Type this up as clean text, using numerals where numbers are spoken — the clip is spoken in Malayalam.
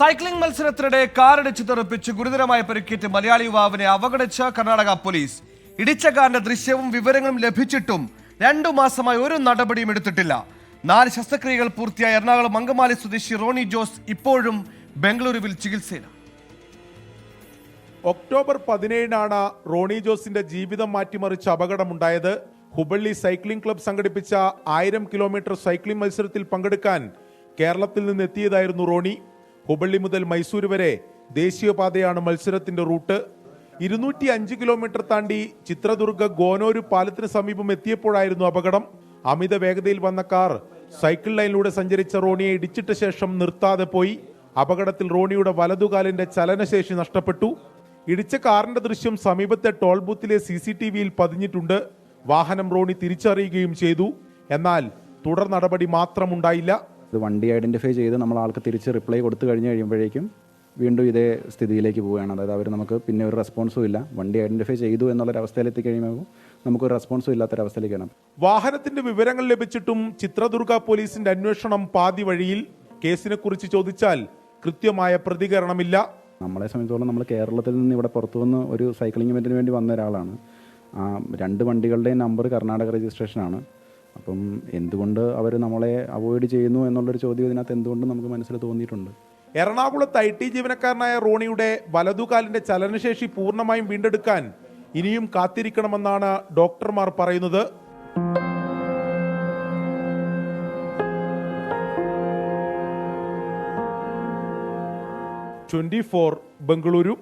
സൈക്ലിംഗ് മത്സരത്തിനിടെ കാറിടിച്ച് തെറിപ്പിച്ച് ഗുരുതരമായി പരിക്കേറ്റ് മലയാളി യുവാവിനെ അവഗണിച്ച കർണാടക പോലീസ്. ഇടിച്ച കാറിന്റെ ദൃശ്യവും വിവരങ്ങളും ലഭിച്ചിട്ടും 2 മാസമായി ഒരു നടപടിയും എടുത്തിട്ടില്ല. 4 ശസ്ത്രക്രിയകൾ പൂർത്തിയായ എറണാകുളം അങ്കമാലി സ്വദേശി റോണി ജോസ് ഇപ്പോഴും ബംഗളൂരുവിൽ ചികിത്സയിലാണ്. ഒക്ടോബർ 17 റോണി ജോസിന്റെ ജീവിതം മാറ്റിമറിച്ച അപകടമുണ്ടായത്. ഹുബള്ളി സൈക്ലിംഗ് ക്ലബ് സംഘടിപ്പിച്ച 1000 കിലോമീറ്റർ സൈക്ലിംഗ് മത്സരത്തിൽ പങ്കെടുക്കാൻ കേരളത്തിൽ നിന്ന് എത്തിയതായിരുന്നു റോണി. ഹുബള്ളി മുതൽ മൈസൂർ വരെ ദേശീയപാതയാണ് മത്സരത്തിന്റെ റൂട്ട്. 205 കിലോമീറ്റർ താണ്ടി ചിത്രദുർഗ ഗോനൂര് പാലത്തിന് സമീപം എത്തിയപ്പോഴായിരുന്നു അപകടം. അമിത വേഗതയിൽ വന്ന കാർ സൈക്കിൾ ലൈനിലൂടെ സഞ്ചരിച്ച റോണിയെ ഇടിച്ചിട്ട ശേഷം നിർത്താതെ പോയി. അപകടത്തിൽ റോണിയുടെ വലതുകാലിന്റെ ചലനശേഷി നഷ്ടപ്പെട്ടു. ഇടിച്ച കാറിന്റെ ദൃശ്യം സമീപത്തെ ടോൾ ബൂത്തിലെ CCTVയിൽ പതിഞ്ഞിട്ടുണ്ട്. വാഹനം റോണി തിരിച്ചറിയുകയും ചെയ്തു. എന്നാൽ തുടർ നടപടി മാത്രമുണ്ടായില്ല. വണ്ടി ഐഡന്റിഫൈ ചെയ്ത് നമ്മൾ ആൾക്ക് തിരിച്ച് റിപ്ലൈ കൊടുത്തു കഴിയുമ്പോഴേക്കും വീണ്ടും ഇതേ സ്ഥിതിയിലേക്ക് പോവുകയാണ്. അതായത് അവർ നമുക്ക് പിന്നെ ഒരു റെസ്പോൺസും ഇല്ല. വണ്ടി ഐഡന്റിഫൈ ചെയ്തു എന്നുള്ളൊരവസ്ഥയിലെത്തി കഴിയുമ്പോൾ നമുക്കൊരു റെസ്പോൺസും ഇല്ലാത്തൊരവസ്ഥയിലേക്കാണ്. വാഹനത്തിന്റെ വിവരങ്ങൾ ലഭിച്ചിട്ടും ചിത്രദുർഗ പോലീസിന്റെ അന്വേഷണം പാതി വഴിയിൽ. കേസിനെ കുറിച്ച് ചോദിച്ചാൽ കൃത്യമായ പ്രതികരണമില്ല. നമ്മളെ സംബന്ധിച്ചോളം നമ്മൾ കേരളത്തിൽ നിന്ന് ഇവിടെ പുറത്തു വന്ന് ഒരു സൈക്ലിംഗ് ഇവന്റിന് വേണ്ടി വന്ന ഒരാളാണ്. 2 വണ്ടികളുടെയും നമ്പർ കർണാടക രജിസ്ട്രേഷനാണ്. അപ്പം എന്തുകൊണ്ട് അവർ നമ്മളെ അവോയ്ഡ് ചെയ്യുന്നു എന്നുള്ളൊരു ചോദ്യം ഇതിനകത്ത് എന്തുകൊണ്ട് നമുക്ക് മനസ്സിൽ തോന്നിയിട്ടുണ്ട്. എറണാകുളത്ത് IT ജീവനക്കാരനായ റോണിയുടെ വലതുകാലിന്റെ ചലനശേഷി പൂർണ്ണമായും വീണ്ടെടുക്കാൻ ഇനിയും കാത്തിരിക്കണമെന്നാണ് ഡോക്ടർമാർ പറയുന്നത്. 24 ബംഗളൂരു.